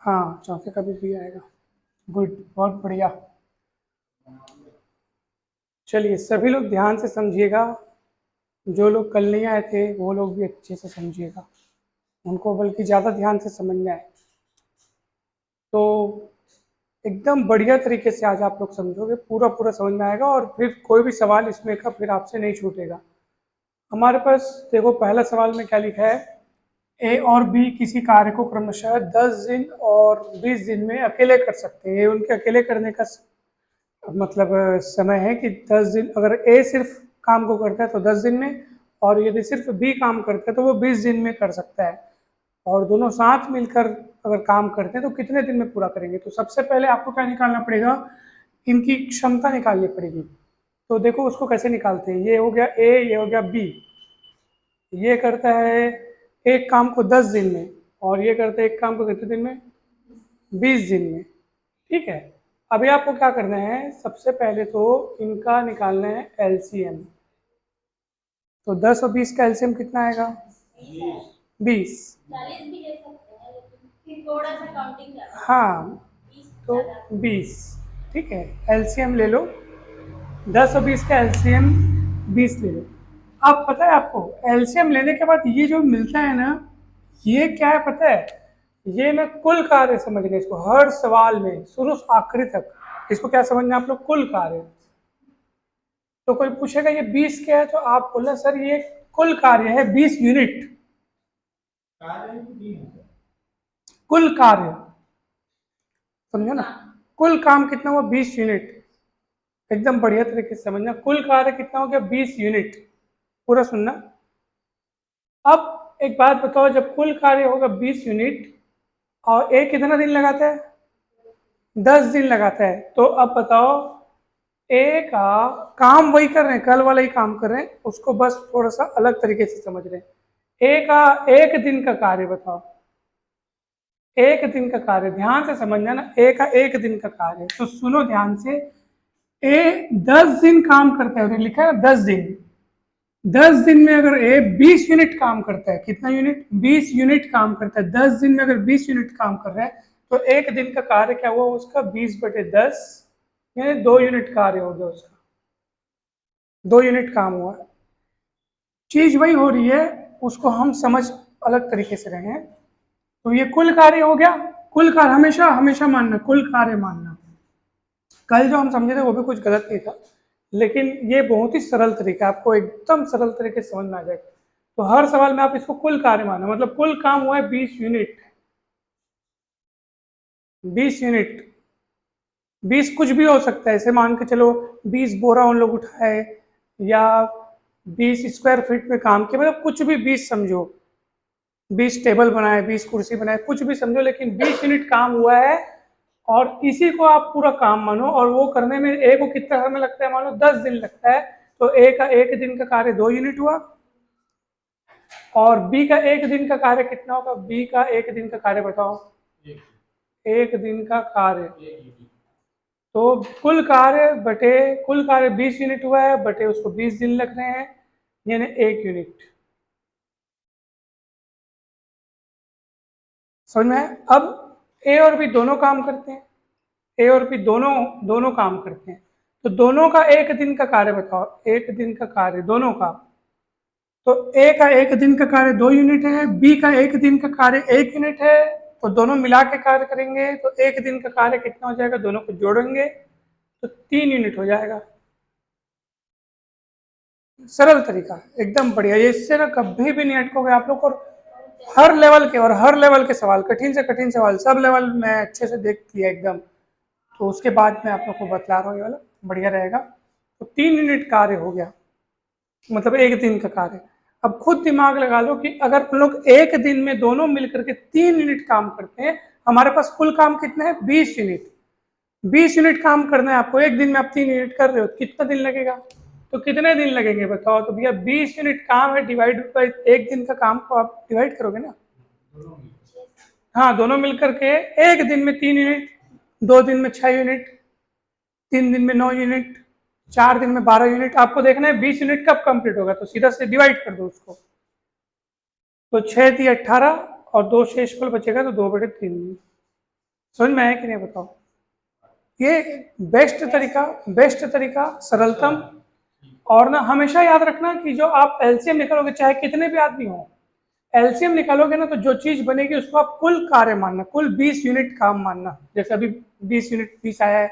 हाँ, चौथे का भी बी आएगा। गुड, बहुत बढ़िया। चलिए सभी लोग ध्यान से समझिएगा, जो लोग कल नहीं आए थे वो लोग भी अच्छे से समझिएगा, उनको बल्कि ज़्यादा ध्यान से समझना है। तो एकदम बढ़िया तरीके से आज आप लोग समझोगे, पूरा पूरा समझ में आएगा और फिर कोई भी सवाल इसमें का फिर आपसे नहीं छूटेगा। हमारे पास देखो पहला सवाल में क्या लिखा है, ए और बी किसी कार्य को क्रमशः 10 दिन और 20 दिन में अकेले कर सकते हैं। ये उनके अकेले करने का मतलब समय है कि 10 दिन, अगर ए सिर्फ काम को करता है तो 10 दिन में, और यदि सिर्फ बी काम करता है तो वो 20 दिन में कर सकता है। और दोनों साथ मिलकर अगर काम करते हैं तो कितने दिन में पूरा करेंगे। तो सबसे पहले आपको क्या निकालना पड़ेगा, इनकी क्षमता निकालनी पड़ेगी। तो देखो उसको कैसे निकालते हैं, ये हो गया ए, ये हो गया बी। ये करता है एक काम को 10 दिन में और ये करता है एक काम को कितने दिन में, 20 दिन में। ठीक है, अभी आपको क्या करना है, सबसे पहले तो इनका निकालना है एलसीएम। तो 10 और 20 का एलसीएम कितना आएगा, 20। 40 भी ले सकते हैं लेकिन फिर थोड़ा सा काउंटिंग ज्यादा। हाँ, 20 तो ज्यादा। 20। ठीक है, एलसीएम ले लो, 10 और 20 का एलसीएम 20 ले लो। अब पता है आपको एलसीएम लेने के बाद ये जो मिलता है ना, ये क्या है पता है, ये ना कुल कार्य समझने, इसको हर सवाल में शुरू से आखिरी तक इसको क्या समझना है आप लोग, कुल कार्य। तो कोई पूछेगा ये 20 क्या है, तो आप बोलना सर ये कुल कार्य है, 20 यूनिट कुल कार्य, समझो ना, कुल काम कितना हुआ, 20 यूनिट। एकदम बढ़िया तरीके से समझना, कुल कार्य कितना हो गया, 20 यूनिट। पूरा सुनना। अब एक बात बताओ, जब कुल कार्य होगा 20 यूनिट और एक कितना दिन लगाता है, 10 दिन लगाता है, तो अब बताओ ए का काम वही कर रहे हैं, कल वाला ही काम कर रहे हैं, उसको बस थोड़ा सा अलग तरीके से समझ रहे हैं। ए का एक दिन का कार्य बताओ, एक दिन का कार्य, ध्यान से समझना ना, ए का एक दिन का कार्य, तो सुनो ध्यान से। ए 10 दिन काम करता है, लिखा है 10 दिन, 10 दिन में अगर ए 20 यूनिट काम करता है, कितना यूनिट, 20 यूनिट काम करता है, 10 दिन में अगर 20 यूनिट काम कर रहा है, तो एक दिन का कार्य क्या हुआ उसका, 20/10, यानी 2 यूनिट कार्य हो गया उसका, 2 यूनिट काम हुआ। चीज वही हो रही है, उसको हम समझ अलग तरीके से रहे हैं। तो ये कुल कार्य हो गया, कुल कार्य हमेशा हमेशा मानना, कुल कार्य मानना। कल जो हम समझे थे वो भी कुछ गलत नहीं था, लेकिन ये बहुत ही सरल तरीका, आपको एकदम सरल तरीके से समझ में आ जाएगा। तो हर सवाल में आप इसको कुल कार्य मानना, मतलब कुल काम हुआ है 20 यूनिट, 20 यूनिट। 20 कुछ भी हो सकता है, ऐसे मान के चलो 20 बोरा उन लोग उठाए, या 20 स्क्वायर फीट में काम किया, मतलब कुछ भी 20 समझो, 20 टेबल बनाए, 20 कुर्सी बनाए, कुछ भी समझो, लेकिन 20 यूनिट काम हुआ है। और इसी को आप पूरा काम मानो, और वो करने में ए को कितना समय लगता है, मान लो 10 दिन लगता है, तो ए का एक दिन का कार्य 2 यूनिट हुआ। और बी का एक दिन का कार्य कितना होगा, बी का एक दिन का कार्य बताओ, एक दिन का कार्य, तो कुल कार्य बटे, कुल कार्य 20 यूनिट हुआ है, बटे उसको 20 दिन लग रहे हैं, यानी 1 यूनिट। समझ में आया? अब ए और बी दोनों काम करते हैं, ए और बी दोनों दोनों काम करते हैं, तो दोनों का एक दिन का कार्य बताओ, एक दिन का कार्य दोनों का। तो ए का एक दिन का कार्य 2 यूनिट है, बी का एक दिन का कार्य 1 यूनिट है, तो दोनों मिला के कार्य करेंगे, तो एक दिन का कार्य कितना हो जाएगा, दोनों को जोड़ेंगे तो 3 यूनिट हो जाएगा। सरल तरीका, एकदम बढ़िया, ये इससे ना कभी भी नहीं अटकोगे आप लोग। और हर लेवल के, और हर लेवल के सवाल, कठिन से कठिन सवाल, सब लेवल में अच्छे से देख लिया एकदम। तो उसके बाद मैं आप लोग को बतला रहा हूँ, ये वाला बढ़िया रहेगा। तो 3 यूनिट कार्य हो गया, मतलब एक दिन का कार्य। अब खुद दिमाग लगा लो कि अगर हम लोग एक दिन में दोनों मिलकर के 3 यूनिट काम करते हैं, हमारे पास कुल काम कितना है, 20 यूनिट। 20 यूनिट काम करना है आपको, एक दिन में आप 3 यूनिट कर रहे हो, कितना दिन लगेगा, तो कितने दिन लगेंगे बताओ। तो भैया 20 यूनिट काम है, डिवाइड बाई एक दिन का काम को आप डिवाइड करोगे ना। हाँ, दोनों मिलकर के एक दिन में 3 यूनिट, 2 दिन में 6 यूनिट, 3 दिन में 9 यूनिट, 4 दिन में 12 यूनिट। आपको देखना है 20 यूनिट कब कंप्लीट होगा, तो सीधा से डिवाइड कर दो उसको, तो 6 × 18 और 2 शेषफल बचेगा, तो 2/3। समझ में आया कि नहीं बताओ? ये बेस्ट तरीका, सरलतम। और ना हमेशा याद रखना कि जो आप एलसीएम निकालोगे, चाहे कितने भी आदमी हो, एलसीएम निकालोगे ना, तो जो चीज बनेगी उसको आप कुल कार्य मानना, कुल 20 यूनिट काम मानना। जैसे अभी 20 यूनिट 20 आया है,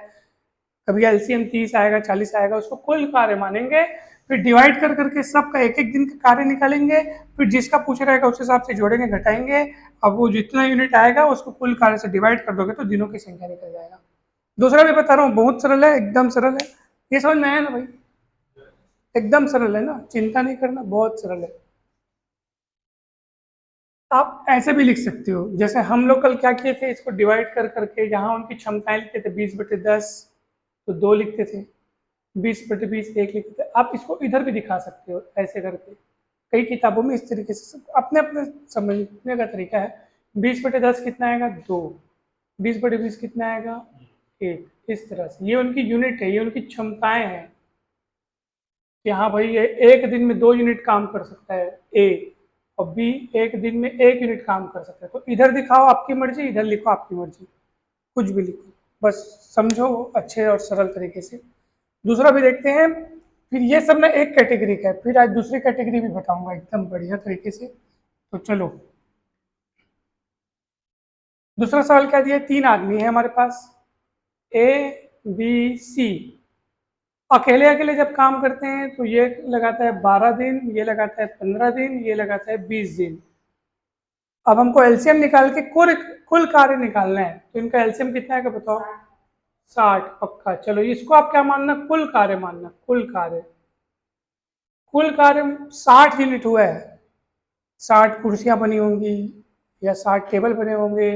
कभी एलसीएम 30 आएगा, 40 आएगा, उसको कुल कार्य मानेंगे। फिर डिवाइड कर करके सबका एक एक दिन का कार्य निकालेंगे, फिर जिसका पूछ रहेगा उस हिसाब से जोड़ेंगे घटाएंगे। अब वो जितना यूनिट आएगा उसको कुल कार्य से डिवाइड कर दोगे तो दिनों की संख्या निकल जाएगा। दूसरा भी बता रहा हूँ, बहुत सरल है, एकदम सरल है। ये समझ में आया ना भाई? एकदम सरल है ना, चिंता नहीं करना, बहुत सरल है। आप ऐसे भी लिख सकते हो, जैसे हम लोग कल क्या किए थे, इसको डिवाइड कर करके जहां उनकी क्षमताएं लिखते थे 20/10 तो 2 लिखते थे, 20/20 1 लिखते थे। आप इसको इधर भी दिखा सकते हो ऐसे करके, कई किताबों में इस तरीके से, अपने अपने समझने का तरीका है। 20/10 कितना आएगा? 2। 20/20 कितना आएगा? 1। इस तरह से ये उनकी यूनिट है, ये उनकी क्षमताएं हैं कि हाँ भाई ये एक दिन में 2 यूनिट काम कर सकता है ए, और बी एक दिन में 1 यूनिट काम कर सकता है। तो इधर दिखाओ आपकी मर्जी, इधर लिखो आपकी मर्जी, कुछ भी लिखो, बस समझो अच्छे और सरल तरीके से। दूसरा भी देखते हैं। फिर ये सब ना एक कैटेगरी का है, फिर आज दूसरी कैटेगरी भी बताऊंगा एकदम बढ़िया तरीके से। तो चलो, दूसरा सवाल क्या दिया? 3 आदमी है हमारे पास, ए बी सी। अकेले अकेले जब काम करते हैं तो ये लगाता है 12 दिन, ये लगाता है 15 दिन, ये लगाता है 20 दिन। अब हमको एलसीएम निकाल के कुल कुल कार्य निकालना है, तो इनका एलसीएम कितना है बताओ? 60 पक्का। चलो इसको आप क्या मानना? कुल कार्य मानना, कुल कार्य। कुल कार्य 60 यूनिट हुआ है, 60 कुर्सियां बनी होंगी या 60 टेबल बने होंगे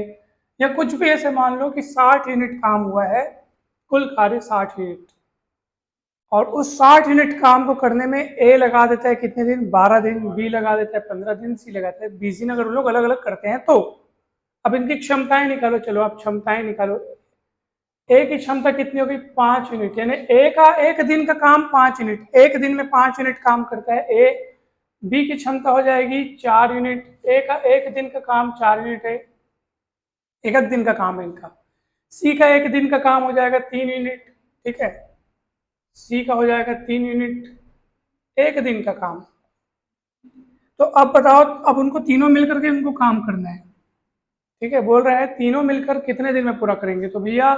या कुछ भी ऐसे मान लो कि 60 यूनिट काम हुआ है, कुल कार्य 60 यूनिट। और उस 60 यूनिट काम को करने में ए लगा देता है कितने दिन? 12 दिन, बी लगा देता है 15 दिन, सी लगाता है 20 दिन। अगर लोग अलग अलग करते हैं तो अब इनकी क्षमताएं निकालो। चलो आप क्षमताएं निकालो। ए की क्षमता कितनी होगी? 5 यूनिट, यानी ए का एक दिन का काम 5 यूनिट, एक दिन में 5 यूनिट काम करता है ए। बी की क्षमता हो जाएगी 4 यूनिट, ए का एक दिन का काम 4 यूनिट है, एक एक दिन का काम है इनका। सी का एक दिन का काम हो जाएगा 3 यूनिट, ठीक है, सी का हो जाएगा 3 यूनिट एक दिन का काम। तो अब बताओ, अब उनको तीनों मिलकर के उनको काम करना है, ठीक है। बोल रहा है तीनों मिलकर कितने दिन में पूरा करेंगे? तो भैया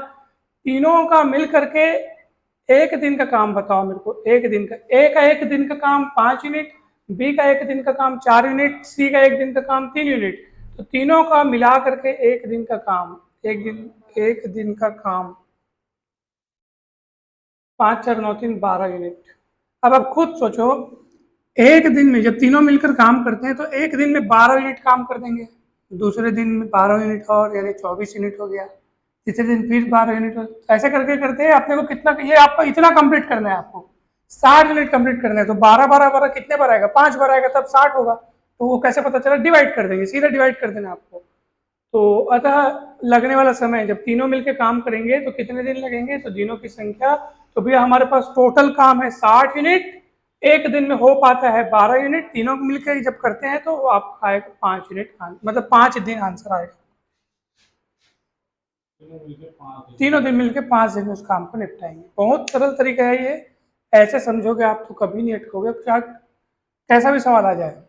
तीनों का मिल करके एक दिन का काम बताओ मेरे को। एक दिन का, ए का एक दिन का काम 5 यूनिट, बी का एक दिन का काम 4 यूनिट, सी का एक दिन का काम 3 यूनिट। तो तीनों का मिला करके एक दिन का काम, एक दिन का काम 5 4 9 3 12 यूनिट। अब आप खुद सोचो, एक दिन में जब तीनों मिलकर काम करते हैं तो एक दिन में 12 यूनिट काम कर देंगे, दूसरे दिन में 12 यूनिट और, यानी 24 यूनिट हो गया, तीसरे दिन फिर 12 यूनिट हो। ऐसे करके करते अपने को कितना, ये आपको इतना कंप्लीट करना है, आपको 60 यूनिट कंप्लीट करना है। तो 12 12 12 कितने बार आएगा? 5 बार आएगा, तब 60 होगा। तो वो कैसे पता चला? डिवाइड कर देंगे, सीधा डिवाइड कर देना आपको। तो अतः लगने वाला समय, जब तीनों मिलकर काम करेंगे तो कितने दिन लगेंगे? तो दिनों की संख्या। तो भैया हमारे पास टोटल काम है 60 यूनिट, एक दिन में हो पाता है 12 यूनिट। तीनों मिलकर जब करते हैं तो आप आएगा 5 यूनिट, मतलब 5 दिन आंसर आएगा। तीनों दिन मिलकर 5 दिन में उस काम को निपटाएंगे। बहुत सरल तरीका है ये, ऐसे समझोगे आप तो कभी नहीं अटकोगे, क्या कैसा भी सवाल आ जाए,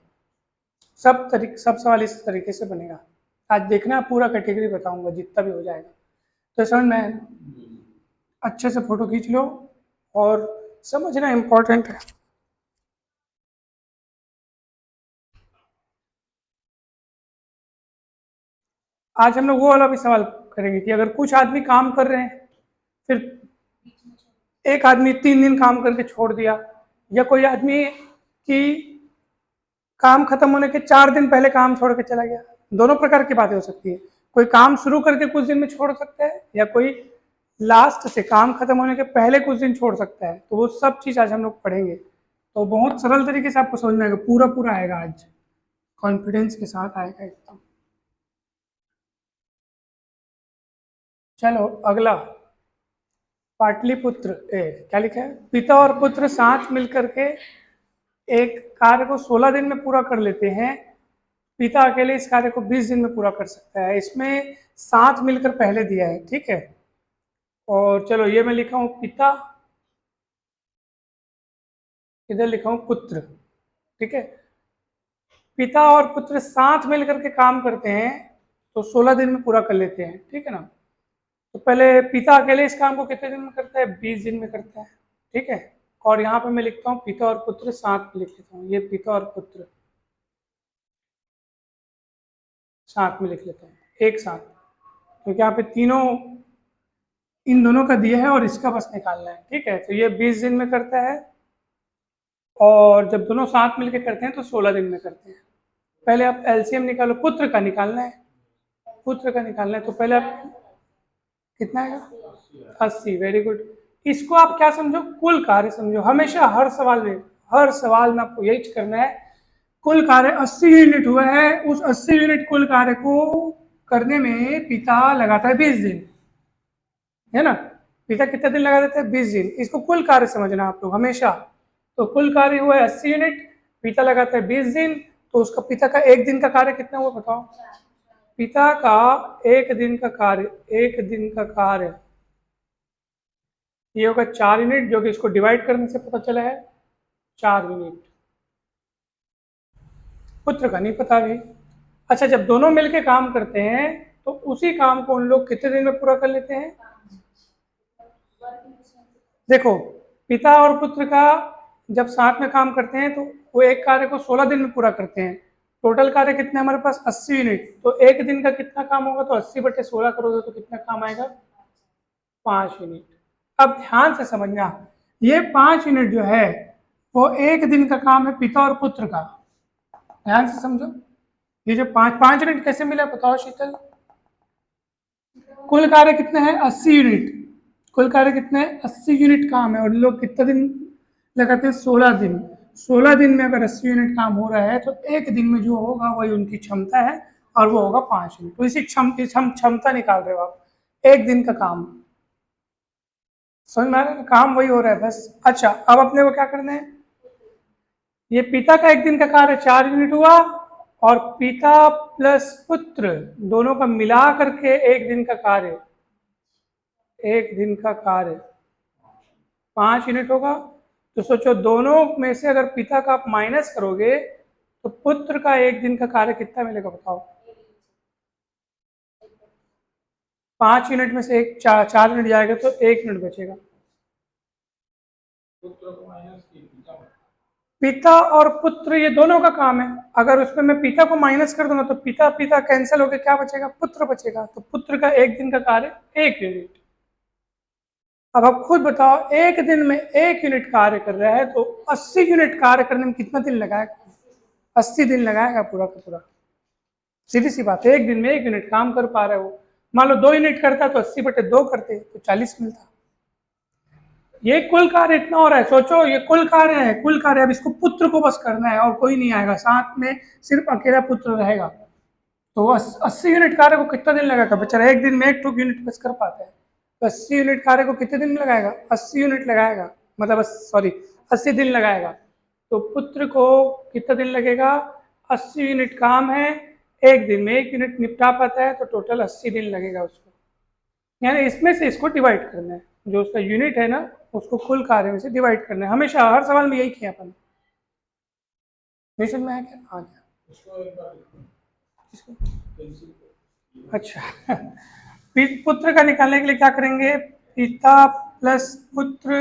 सब सवाल इस तरीके से बनेगा। आज देखना, पूरा कैटेगरी बताऊंगा जितना भी हो जाएगा। तो समझ में आया ना? अच्छे से फोटो खींच लो और समझना इम्पोर्टेंट है। आज हम लोग वो वाला भी सवाल करेंगे कि अगर कुछ आदमी काम कर रहे हैं, फिर एक आदमी 3 दिन काम करके छोड़ दिया, या कोई आदमी की काम खत्म होने के 4 दिन पहले काम छोड़ के चला गया। दोनों प्रकार की बातें हो सकती है। कोई काम शुरू करके कुछ दिन में छोड़ सकता है, या कोई लास्ट से काम खत्म होने के पहले कुछ दिन छोड़ सकता है। तो वो सब चीज आज हम लोग पढ़ेंगे। तो बहुत सरल तरीके से आपको समझ में आएगा, पूरा पूरा आएगा आज, कॉन्फिडेंस के साथ आएगा एकदम। चलो अगला, पाटलिपुत्र। क्या लिखा है? पिता और पुत्र साथ मिलकर के एक कार्य को 16 दिन में पूरा कर लेते हैं, पिता अकेले इस कार्य को 20 दिन में पूरा कर सकता है। इसमें 7 मिलकर पहले दिया है, ठीक है। और चलो ये मैं लिखा हूँ पिता, इधर लिखा हूँ पुत्र, ठीक है। पिता और पुत्र साथ मिलकर के काम करते हैं तो 16 दिन में पूरा कर लेते हैं, ठीक है ना। तो पहले पिता अकेले इस काम को कितने दिन में करता है? 20 दिन में करता है, ठीक है। और यहाँ पे मैं लिखता हूँ पिता और पुत्र साथ में लिख लेता हूँ, ये पिता और पुत्र साथ में लिख लेता हूँ, एक साथ, क्योंकि यहाँ पे तीनों इन दोनों का दिया है और इसका बस निकालना है, ठीक है। तो ये 20 दिन में करता है, और जब दोनों साथ मिलकर करते हैं तो 16 दिन में करते हैं। पहले आप एलसीएम निकालो, पुत्र का निकालना है, पुत्र का निकालना है। तो पहले आप कितना है? 80, वेरी गुड। इसको आप क्या समझो? कुल कार्य समझो। हमेशा हर सवाल में आपको यही करना है। कुल कार्य 80 यूनिट हुआ है, उस 80 यूनिट कुल कार्य को करने में पिता लगाता है 20 दिन, है ना। पिता कितने दिन लगा देते हैं? 20 दिन। इसको कुल कार्य समझना आप लोग हमेशा। तो कुल कार्य हुआ है 80 यूनिट, पिता लगाता है 20 दिन, तो उसका पिता का एक दिन का कार्य कितना हुआ बताओ? पिता का एक दिन का कार्य, एक दिन का कार्य ये होगा 4 यूनिट, जो कि इसको डिवाइड करने से पता चला है 4 यूनिट। पुत्र का नहीं पता अभी। अच्छा, जब दोनों मिलके काम करते हैं तो उसी काम को उन लोग कितने दिन में पूरा कर लेते हैं? देखो, पिता और पुत्र का जब साथ में काम करते हैं तो वो एक कार्य को 16 दिन में पूरा करते हैं। टोटल कार्य कितने हमारे पास? 80 यूनिट। तो एक दिन का कितना काम होगा? तो 80/16 करोगे तो कितना काम आएगा? 5 यूनिट। अब ध्यान से समझना, ये 5 यूनिट जो है वो एक दिन का काम है पिता और पुत्र का। ध्यान से समझो, ये जो पांच यूनिट कैसे मिला बताओ शीतल? कुल कार्य कितना है? 80 यूनिट। कुल कार्य कितना है? 80 यूनिट काम है, और लोग कितना दिन लगाते हैं? 16 दिन। 16 दिन में अगर 80 यूनिट काम हो रहा है तो एक दिन में जो होगा वही उनकी क्षमता है, और वो होगा 5 यूनिट। तो इसी क्षमता निकाल रहे हो आप, एक दिन का काम। समझ में आ रहा है? काम वही हो रहा है बस। अच्छा, अब अपने को क्या करना है? ये पिता का एक दिन का कार्य 4 यूनिट हुआ, और पिता प्लस पुत्र दोनों का मिला करके एक दिन का कार्य, एक दिन का कार्य 5 यूनिट होगा। तो सोचो, दोनों में से अगर पिता का आप माइनस करोगे तो पुत्र का एक दिन का कार्य कितना मिलेगा बताओ? 5 यूनिट में से एक 4 यूनिट जाएगा तो 1 यूनिट बचेगा। पिता और पुत्र ये दोनों का काम है। अगर उसमें मैं पिता को माइनस कर दूंगा तो पिता पिता कैंसिल होकर क्या बचेगा? पुत्र बचेगा। तो पुत्र का एक दिन का कार्य 1 यूनिट। अब आप खुद बताओ, एक दिन में 1 यूनिट कार्य कर रहा है तो 80 यूनिट कार्य करने में कितना दिन लगाएगा? 80 दिन लगाएगा पूरा का पूरा। सीधी सी बात है, एक दिन में 1 यूनिट काम कर पा रहे हो। मान लो 2 यूनिट करता तो 80/2 करते तो 40 मिलता। ये कुल कार्य इतना हो रहा है, सोचो ये कुल कार्य है, कुल कार्य। अब इसको पुत्र को बस करना है और कोई नहीं आएगा साथ में, सिर्फ अकेला पुत्र रहेगा। तो 80 यूनिट कार्य को कितना दिन लगाएगा बेचारा? एक दिन में 1 यूनिट बस कर पाता है। तो 80 यूनिट कार्य को कितने दिन में लगाएगा? 80 यूनिट लगाएगा, मतलब सॉरी 80 दिन लगाएगा। तो पुत्र को कितना दिन लगेगा? 80 यूनिट काम है, एक दिन में 1 यूनिट निपटा पाता है, तो टोटल 80 दिन लगेगा उसको। यानी इसमें से इसको डिवाइड करना है, जो उसका यूनिट है ना उसको कुल कार्य में से डिवाइड करना है। हमेशा हर सवाल में यही किया अपन। नहीं समझ में आया क्या? आ गया। इसको अच्छा पुत्र का निकालने के लिए क्या करेंगे? पिता प्लस पुत्र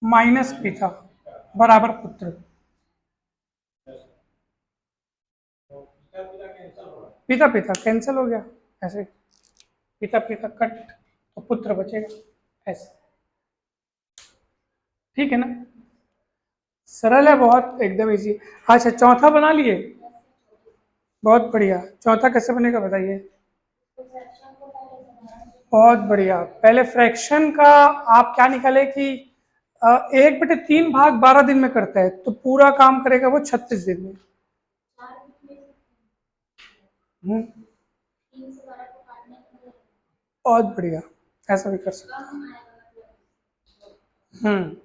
माइनस पिता बराबर पुत्र। पिता पिता कैंसिल हो गया ऐसे, पिता पिता कट, तो पुत्र बचेगा ऐसे। ठीक है ना? सरल है बहुत, एकदम इजी। अच्छा, चौथा बना लिए? बहुत बढ़िया। चौथा कैसे बनेगा बताइए? बहुत बढ़िया। पहले फ्रैक्शन का आप क्या निकाले कि 1/3 भाग 12 दिन में करता है, तो पूरा काम करेगा वो 36 दिन में। बहुत बढ़िया, ऐसा भी कर सकते हैं।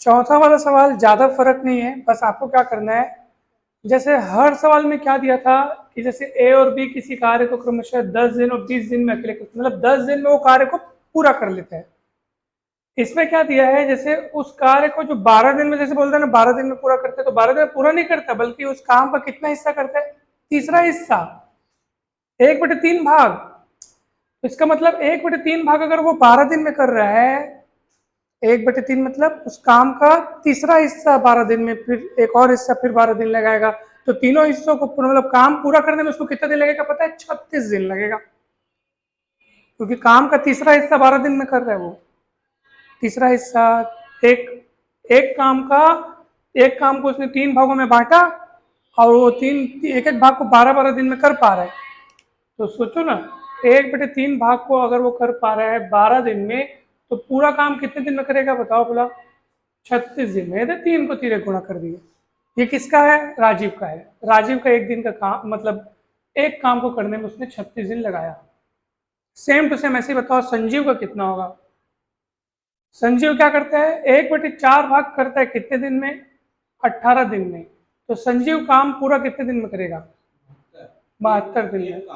चौथा वाला सवाल ज़्यादा फर्क नहीं है, बस आपको क्या करना है, जैसे हर सवाल में क्या दिया था कि जैसे ए और बी किसी कार्य को क्रमशः 10 दिन और 20 दिन में अकेले करते, मतलब 10 दिन में वो कार्य को पूरा कर लेते हैं। इसमें क्या दिया है, जैसे उस कार्य को जो 12 दिन में, जैसे बोलते हैं ना 12 दिन में पूरा करते हैं, तो 12 दिन में पूरा नहीं करता, बल्कि उस काम का कितना हिस्सा करता है, तीसरा हिस्सा, 1/3 भाग। तो इसका मतलब 1/3 भाग अगर वो 12 दिन में कर रहा है, 1/3 मतलब उस काम का तीसरा हिस्सा 12 दिन में, फिर एक और हिस्सा फिर 12 दिन लगाएगा, तो तीनों हिस्सों को मतलब काम पूरा करने में उसको कितना दिन लगेगा पता है, 36 दिन लगेगा, क्योंकि काम का तीसरा हिस्सा 12 दिन में कर रहा है वो। तीसरा हिस्सा, एक एक काम का, एक काम को उसने 3 भागों में बांटा और वो एक एक भाग को 12-12 दिन में कर पा रहा है। तो सोचो ना, 1/3 भाग को अगर वो कर पा रहा है 12 दिन में, तो पूरा काम कितने दिन में करेगा बताओ भला, 36 दिन में। 3 को 3 गुणा कर दिए। ये किसका है, राजीव का है। राजीव का एक दिन का काम, मतलब एक काम को करने में उसने 36 दिन लगाया। सेम टू सेम ऐसे ही बताओ संजीव का कितना होगा। संजीव क्या करता है, 1/4 भाग करता है कितने दिन में, 18 दिन में। तो संजीव काम पूरा कितने दिन में करेगा, 72 दिन में।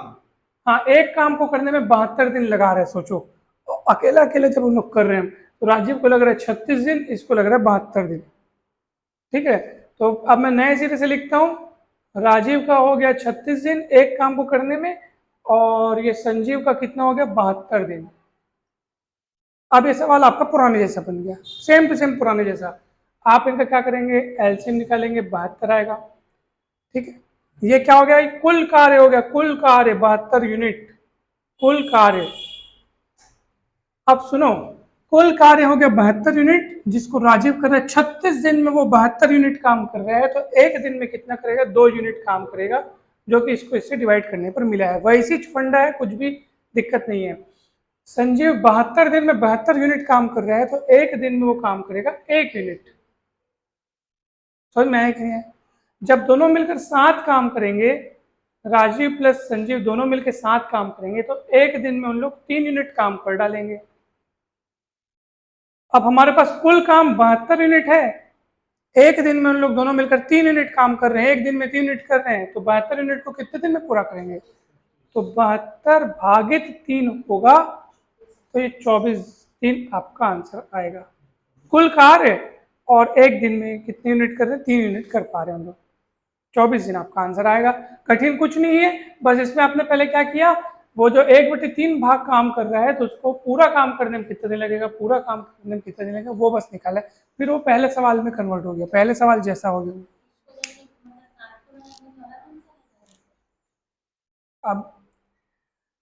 हाँ, एक काम को करने में 72 दिन लगा रहे हैं, सोचो। तो अकेला अकेले जब हम लोग कर रहे हैं, तो राजीव को लग रहा है 36 दिन, इसको लग रहा है 72 दिन। ठीक है, तो अब मैं नए सिरे से लिखता हूँ, राजीव का हो गया 36 दिन एक काम को करने में, और ये संजीव का कितना हो गया, 72 दिन। अब ये सवाल आपका पुराने जैसा बन गया, सेम टू सेम पुराने जैसा। आप इनका क्या करेंगे, एलसीएम निकालेंगे, 72 आएगा। ठीक है, ये क्या हो गया, कुल कार्य हो गया, कुल कार्य 72 यूनिट, कुल कार्य। अब सुनो, कुल कार्य हो गया 72 यूनिट, जिसको राजीव कर रहा है 36 दिन में वो 72 यूनिट काम कर रहा है, तो एक दिन में कितना करेगा, 2 यूनिट काम करेगा, जो कि इसको इससे डिवाइड करने पर मिला है। वैसी फंडा है, कुछ भी दिक्कत नहीं है। संजीव 72 दिन में 72 यूनिट काम कर रहा है, तो एक दिन में वो काम करेगा 1 यूनिट। समझ में आया कि नहीं है? जब दोनों मिलकर 7 काम करेंगे, राजीव प्लस संजीव दोनों मिलकर 7 काम करेंगे, तो एक दिन में उन लोग 3 यूनिट काम कर डालेंगे। अब हमारे पास कुल काम 72 यूनिट है, एक दिन में उन लोग दोनों मिलकर 3 यूनिट काम कर रहे हैं, एक दिन में 3 यूनिट कर रहे हैं, तो 72 यूनिट को कितने दिन में पूरा करेंगे, तो 72 भागित 3 होगा, तो ये 24 दिन आपका आंसर आएगा। कुल कार्य और एक दिन में कितने यूनिट कर रहे हैं, 3 यूनिट कर पा रहे हैं हम लोग, 24 दिन आपका आंसर आएगा। कठिन कुछ नहीं है, बस इसमें आपने पहले क्या किया, वो जो 1/3 भाग काम कर रहा है, तो उसको पूरा काम करने में कितना दिन लगेगा, पूरा काम करने में कितना दिन लगेगा, वो बस निकाला है। फिर वो पहले सवाल में कन्वर्ट हो गया, पहले सवाल जैसा हो गया। अब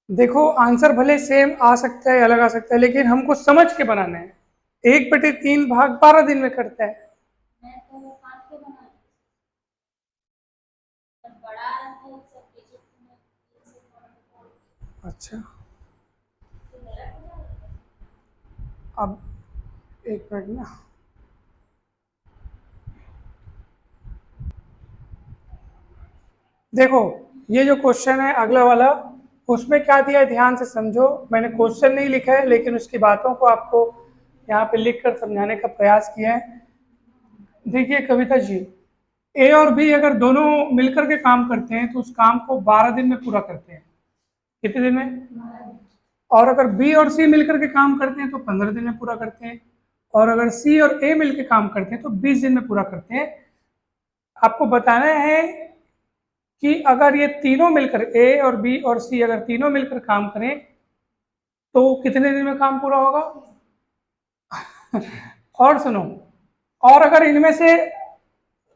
देखो, आंसर भले सेम आ सकता है, अलग आ सकता है, लेकिन हमको समझ के बनाना है। 1/3 भाग 12 दिन में करता है। मैं तो 5 के बना बड़ा है सब डिजिट में अच्छा, से गलत हो जाएगा। अब एक मिनट ना, देखो ये जो क्वेश्चन है अगला वाला, उसमें क्या दिया है ध्यान से समझो। मैंने क्वेश्चन नहीं लिखा है, लेकिन उसकी बातों को आपको यहाँ पे लिख कर समझाने का प्रयास किया है। देखिए कविता जी, ए और बी अगर दोनों मिलकर के काम करते हैं, तो उस काम को 12 दिन में पूरा करते हैं। कितने दिन में, और अगर बी और सी मिलकर के काम करते हैं, तो 15 दिन में पूरा करते हैं, और अगर सी और ए मिलकर काम करते हैं, तो 20 दिन में पूरा करते हैं। आपको बताना है कि अगर ये तीनों मिलकर, ए और बी और सी अगर तीनों मिलकर काम करें, तो कितने दिन में काम पूरा होगा। और सुनो, और अगर इनमें से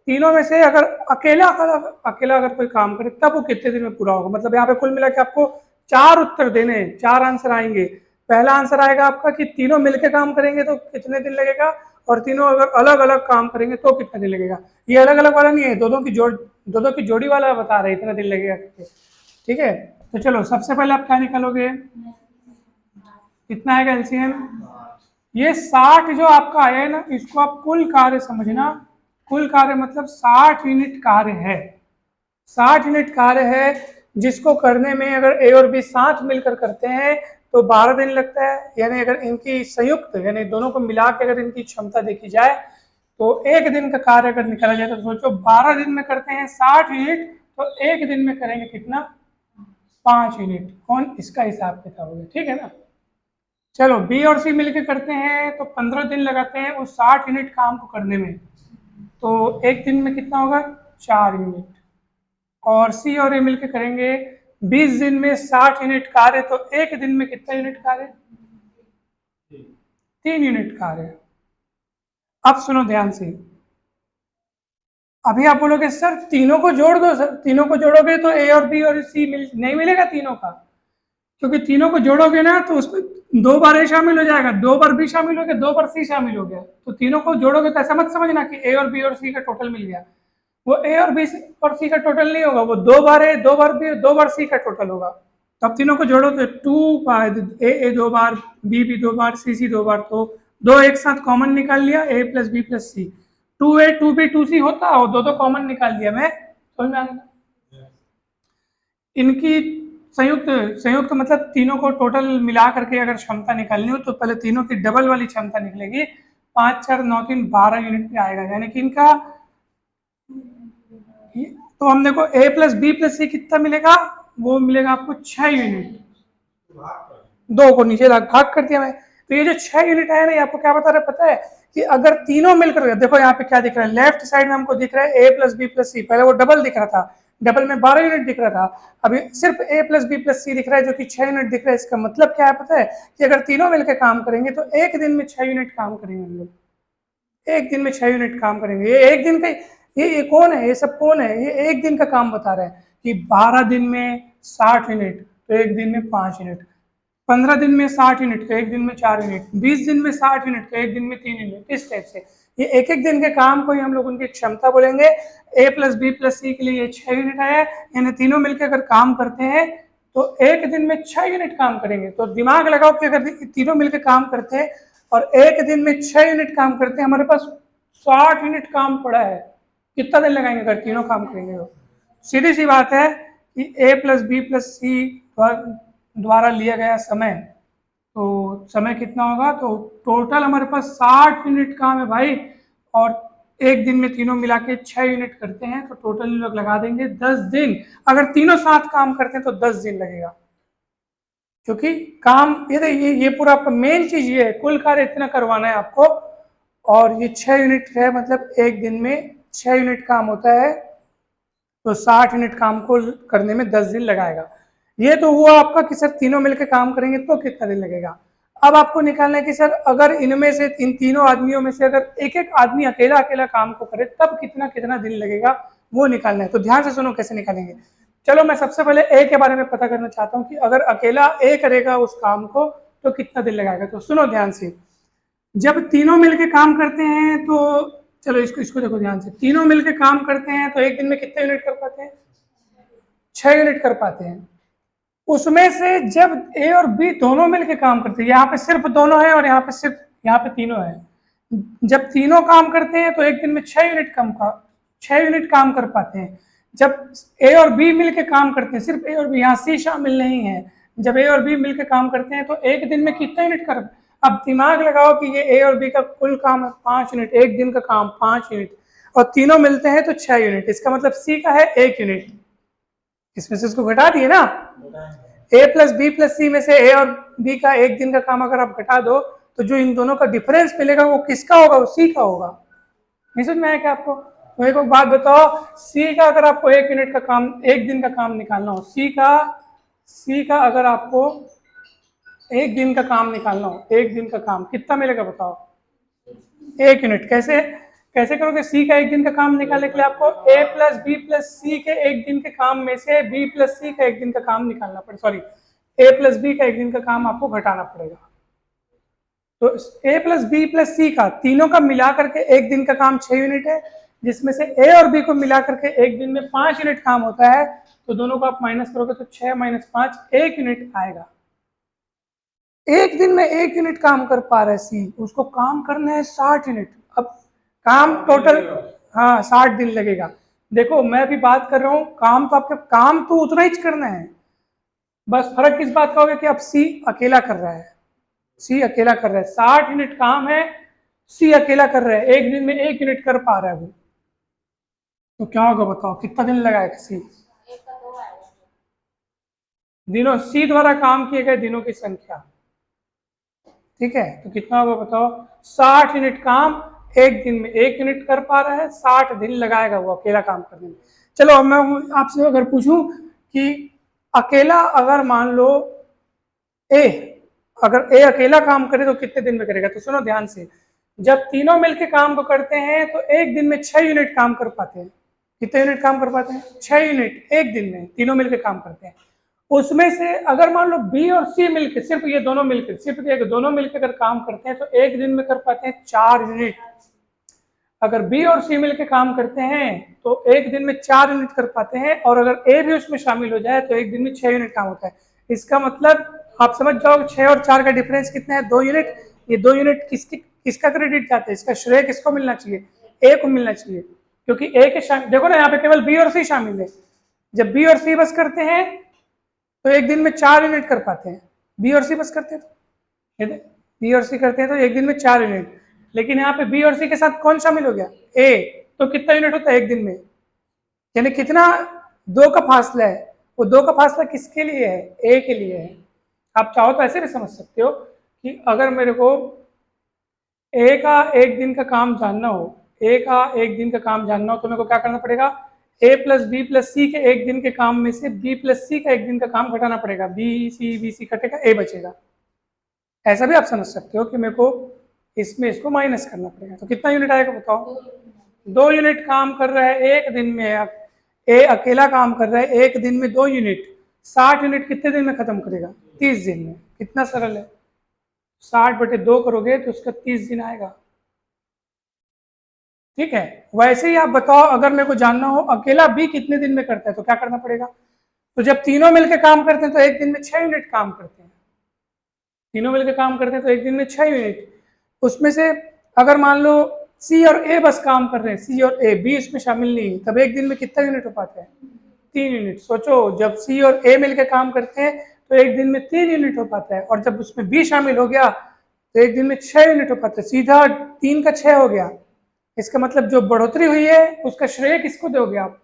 तीनों में से अगर अकेला अगर कोई काम करे, तब वो कितने दिन में पूरा होगा। मतलब यहाँ पे कुल मिला के आपको 4 उत्तर देने हैं, 4 आंसर आएंगे। पहला आंसर आएगा आपका कि तीनों मिलकर काम करेंगे तो कितने दिन लगेगा, और तीनों अगर अलग अलग काम करेंगे तो कितना दिन लगेगा। ये अलग अलग वाला नहीं है, दो की जोड़ी वाला बता रहे इतना दिन लगेगा करके। ठीक है, तो चलो सबसे पहले आप क्या निकालोगे, कितना आएगा एलसीएम। ये 60 जो आपका आया है ना, इसको आप कुल कार्य समझना। कुल कार्य मतलब 60 यूनिट कार्य है, 60 यूनिट कार्य है, जिसको करने में अगर ए और बी साथ मिलकर करते हैं तो 12 दिन लगता है। यानी अगर इनकी संयुक्त, यानी दोनों को मिला के अगर इनकी क्षमता देखी जाए, तो एक दिन का कार्य अगर निकाला जाए तो सोचो 12 दिन में करते हैं 60 यूनिट, तो एक दिन में करेंगे कितना, 5 यूनिट। कौन, इसका हिसाब किताब हो गया, ठीक है ना। चलो बी और सी मिलकर करते हैं तो 15 दिन लगाते हैं उस 60 यूनिट काम को करने में, तो एक दिन में कितना होगा, 4 यूनिट। और सी और ए मिलकर करेंगे 20 दिन में 60 यूनिट कार्य, तो एक दिन में कितना यूनिट कार्य, 3 यूनिट कार्य। अब सुनो ध्यान से, अभी आप बोलोगे सर तीनों को जोड़ दो, सर तीनों को जोड़ोगे तो ए और बी और सी नहीं मिलेगा तीनों का, क्योंकि तीनों को जोड़ोगे ना तो उसमें 2 बार ए शामिल हो जाएगा, 2 बार बी शामिल हो गया, 2 बार सी शामिल हो गया। तो तीनों को जोड़ोगे तो ऐसा मत समझना कि ए और बी और सी का टोटल मिल गया, वो ए और बी और सी का टोटल नहीं होगा, वो 2 बार ए, 2 बार बी, 2 बार सी का टोटल होगा। तो अब तीनों को जोड़ो तो 2 बार ए 2 बार, बी 2 बार, सी 2 बार, तो 2 एक साथ कॉमन निकाल लिया, ए प्लस बी प्लस सी, 2a 2b 2c होता और 2 कॉमन निकाल दिया मैं, समझ में आ गया। इनकी संयुक्त संयुक्त मतलब तीनों को टोटल मिला करके अगर क्षमता निकालनी हो तो पहले तीनों की डबल वाली क्षमता निकलेगी, 5 4 9 3 12 यूनिट में आएगा, यानी कि इनका, तो हम देखो a प्लस बी प्लस सी कितना मिलेगा, वो मिलेगा आपको 6 यूनिट, 2 को नीचे भाग कर दिया मैं, तो ये जो 6 यूनिट है ना, ये आपको क्या बता रहा है पता है, कि अगर तीनों मिलकर, देखो यहाँ पे क्या दिख रहा है, लेफ्ट साइड में हमको दिख रहा है a प्लस बी प्लस सी, पहले वो डबल दिख रहा था, डबल में 12 यूनिट दिख रहा था, अभी सिर्फ a प्लस बी प्लस सी दिख रहा है जो कि 6 यूनिट दिख रहा है। इसका मतलब क्या है पता है, कि अगर तीनों मिलकर काम करेंगे तो एक दिन में 6 यूनिट काम करेंगे हम लोग, एक दिन में 6 यूनिट काम करेंगे। ये एक दिन का, ये कौन है, ये सब कौन है, ये एक दिन का काम बता रहे हैं कि 12 दिन में 60 यूनिट तो एक दिन में 5 यूनिट, 15 दिन में 60 यूनिट तो एक दिन में 4 यूनिट, 20 दिन में 60 यूनिट तो एक दिन में 3 यूनिट, इस टाइप से ये एक एक दिन के काम को ही हम लोग उनकी क्षमता बोलेंगे। ए प्लस बी प्लस सी के लिए ये 6 यूनिट है, यानी तीनों मिलकर अगर काम करते हैं तो एक दिन में 6 यूनिट काम करेंगे। तो दिमाग लगाओ कि अगर तीनों मिलकर काम करते हैं और एक दिन में 6 यूनिट काम करते हैं, हमारे पास 60 यूनिट काम पड़ा है, कितना दिन लगाएंगे अगर तीनों काम करेंगे तो। सीधी सी बात है कि ए प्लस बी प्लस सी द्वारा लिया गया समय, तो समय कितना होगा, तो टोटल हमारे पास 60 यूनिट काम है भाई, और एक दिन में तीनों मिला के 6 यूनिट करते हैं, तो टोटल लोग लगा देंगे 10 दिन। अगर तीनों साथ काम करते हैं तो 10 दिन लगेगा, क्योंकि काम ये पूरा आपका मेन चीज ये है, कुल कार्य इतना करवाना है आपको, और ये 6 यूनिट है, मतलब एक दिन में 6 यूनिट काम होता है, तो 60 यूनिट काम को करने में 10 दिन लगाएगा। ये तो हुआ आपका कि सर तीनों मिलकर काम करेंगे तो कितना दिन लगेगा। अब आपको निकालना है कि सर अगर इनमें से, इन तीनों आदमियों में से अगर एक एक आदमी अकेला अकेला काम को करे तब कितना कितना दिन लगेगा, वो निकालना है। तो ध्यान से सुनो कैसे निकालेंगे। चलो मैं सबसे पहले ए के बारे में पता करना चाहता हूँ कि अगर अकेला ए करेगा उस काम को तो कितना दिन लगाएगा। तो सुनो ध्यान से, जब तीनों मिलके काम करते हैं तो, चलो इसको देखो ध्यान से, तीनों मिलके काम करते हैं तो एक दिन में कितने यूनिट कर पाते हैं, 6 यूनिट कर पाते हैं। उसमें से जब ए और बी दोनों मिलके काम करते हैं, यहाँ पे सिर्फ दोनों है और यहाँ पे सिर्फ, यहाँ पे तीनों है, जब तीनों काम करते हैं तो एक दिन में 6 यूनिट काम कर पाते हैं। जब ए और बी मिलके काम करते हैं, सिर्फ ए और बी, यहाँ सी शामिल नहीं है, जब ए और बी मिलके काम करते हैं तो एक दिन में कितना यूनिट कर, अब दिमाग लगाओ कि ये ए और बी का कुल काम है 5 यूनिट, एक दिन का काम 5 यूनिट, और तीनों मिलते हैं तो 6 यूनिट, इसका मतलब सी का है 1 यूनिट, इसमें से इसको घटा दिए ना, ए प्लस बी प्लस सी में से ए और बी का एक दिन का काम अगर आप घटा दो तो जो इन दोनों का डिफरेंस मिलेगा वो किसका होगा, वो सी का होगा। नहीं समझ में आया क्या आपको? तो एक बात बताओ, सी का अगर आपको 1 यूनिट का काम, एक दिन का काम निकालना हो, सी का अगर आपको एक दिन का काम निकालना हो, एक दिन का काम कितना मिलेगा बताओ, 1 यूनिट। कैसे करोगे? सी का एक दिन का काम निकालने के लिए आपको ए प्लस बी प्लस सी के एक दिन के काम में से बी प्लस सी का एक दिन का काम निकालना पड़ेगा, सॉरी ए प्लस बी का एक दिन का काम आपको घटाना पड़ेगा। तो ए प्लस बी प्लस सी का तीनों का मिला करके एक दिन का काम 6 यूनिट है, जिसमें से ए और बी को मिला करके एक दिन में 5 यूनिट काम होता है, तो दोनों को आप माइनस करोगे तो 6 माइनस 5 1 यूनिट आएगा। एक दिन में 1 यूनिट काम कर पा रहा है सी, उसको काम करना है 60 यूनिट। अब काम टोटल, हाँ 60 दिन लगेगा। देखो मैं अभी बात कर रहा हूँ काम, तो आपके काम तो उतना ही करना है, बस फर्क किस बात का होगा कि अब सी अकेला कर रहा है, सी अकेला कर रहा है, 60 यूनिट काम है सी अकेला कर रहा है, एक दिन में 1 यूनिट कर पा रहा है वो, तो क्या होगा बताओ, कितना दिन लगाएगा सी? एक का 2 आएगा। दिनों, सी द्वारा काम किए गए दिनों की संख्या, ठीक है, तो कितना होगा बताओ, 60 यूनिट काम एक दिन में 1 यूनिट कर पा रहा है, 60 दिन लगाएगा वो अकेला काम करने में। चलो अब मैं आपसे अगर पूछूं कि अकेला अगर मान लो ए, अगर ए अकेला काम करे तो कितने दिन में करेगा, तो सुनो ध्यान से, जब तीनों मिलकर काम को करते हैं तो एक दिन में 6 यूनिट काम कर पाते हैं। कितने यूनिट काम कर पाते हैं? 6 यूनिट एक दिन में तीनों मिलकर काम करते हैं। उसमें से अगर मान लो बी और सी मिलकर, सिर्फ ये दोनों मिलकर, सिर्फ ये दोनों मिलकर अगर काम करते हैं तो एक दिन में कर पाते हैं 4 यूनिट। अगर बी और सी मिलकर काम करते हैं तो एक दिन में 4 यूनिट कर पाते हैं, और अगर ए भी उसमें शामिल हो जाए तो एक दिन में 6 यूनिट काम होता है। इसका मतलब आप समझ जाओ 6 और 4 का डिफरेंस कितना है, 2 यूनिट। ये 2 यूनिट किसका क्रेडिट जाता है, इसका श्रेय किसको मिलना चाहिए? ए को मिलना चाहिए, क्योंकि ए के शामिल, देखो ना यहाँ पे केवल बी और सी शामिल है। जब बी और सी बस करते हैं तो एक दिन में 4 यूनिट कर पाते हैं। बी और सी बस करते हैं तो बी और सी करते हैं तो एक दिन में 4 यूनिट, लेकिन यहाँ पे बी और सी के साथ कौन शामिल हो गया? ए, तो कितना यूनिट होता है एक दिन में? यानी कितना, 2 का फासला है, वो 2 का फासला किसके लिए है? ए के लिए है। आप चाहो तो ऐसे भी समझ सकते हो कि अगर मेरे को ए का एक दिन का काम जानना हो, ए का एक दिन का काम जानना हो तो मेरे को क्या करना पड़ेगा? ए प्लस बी प्लस सी के एक दिन के काम में से बी प्लस सी का एक दिन का काम घटाना पड़ेगा। बी सी कटेगा, ए बचेगा। ऐसा भी आप समझ सकते हो कि मेरे को इसमें इसको माइनस करना पड़ेगा। तो कितना यूनिट आएगा बताओ? 2 यूनिट काम कर रहा है एक दिन में। ए अकेला काम कर रहा है एक दिन में 2 यूनिट। 60 यूनिट कितने दिन में खत्म करेगा? 30 दिन में। कितना सरल है, 60/2 करोगे तो उसका 30 दिन आएगा। ठीक है, वैसे ही आप बताओ अगर मेरे को जानना हो अकेला बी कितने दिन में करता है तो क्या करना पड़ेगा? तो जब तीनों मिलकर काम करते हैं तो एक दिन में 6 यूनिट काम करते हैं। तीनों मिलकर काम करते हैं तो एक दिन में 6 यूनिट। उसमें से अगर मान लो सी और ए बस काम कर रहे हैं, सी और ए, बी इसमें शामिल नहीं है, तब एक दिन में कितना यूनिट हो पाता है? 3 यूनिट। सोचो जब सी और ए मिलकर काम करते हैं तो एक दिन में 3 यूनिट हो पाता है, और जब उसमें बी शामिल हो गया तो एक दिन में 6 यूनिट हो पाता है। सीधा 3 का 6 हो गया। इसका मतलब जो बढ़ोतरी हुई है उसका श्रेय किसको दोगे आप?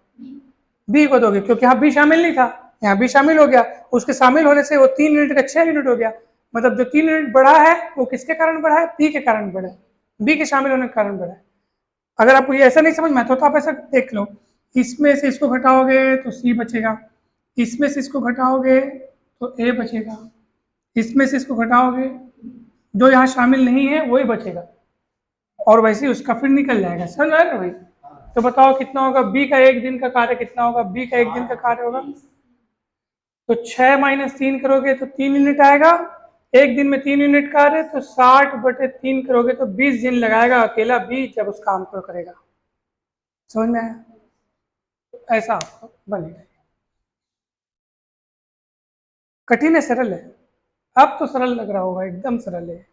बी को दोगे, क्योंकि यहाँ बी शामिल नहीं था, यहाँ बी शामिल हो गया। उसके शामिल होने से वो 3 यूनिट का 6 यूनिट हो गया। मतलब जो 3 यूनिट बढ़ा है वो किसके कारण बढ़ा है? बी के कारण बढ़ा है, बी के शामिल होने के कारण बढ़ा है। अगर आपको ये ऐसा नहीं समझ में आता तो आप ऐसा देख लो, इसमें से इसको घटाओगे तो सी बचेगा, इसमें से इसको घटाओगे तो ए बचेगा, इसमें से इसको घटाओगे जो यहाँ शामिल नहीं है वही बचेगा, और वैसे ही उसका फिर निकल जाएगा। समझ आया ना भाई? तो बताओ कितना होगा बी का एक दिन का कार्य? कितना होगा बी का एक दिन का कार्य? होगा तो 6 - 3 करोगे तो 3 यूनिट आएगा। एक दिन में 3 यूनिट कार्य, तो 60/3 करोगे तो 20 दिन लगाएगा अकेला बी जब उस काम को करेगा। समझ में आया? ऐसा बनेगा। कठिन है सरल है? अब तो सरल लग रहा होगा, एकदम सरल है।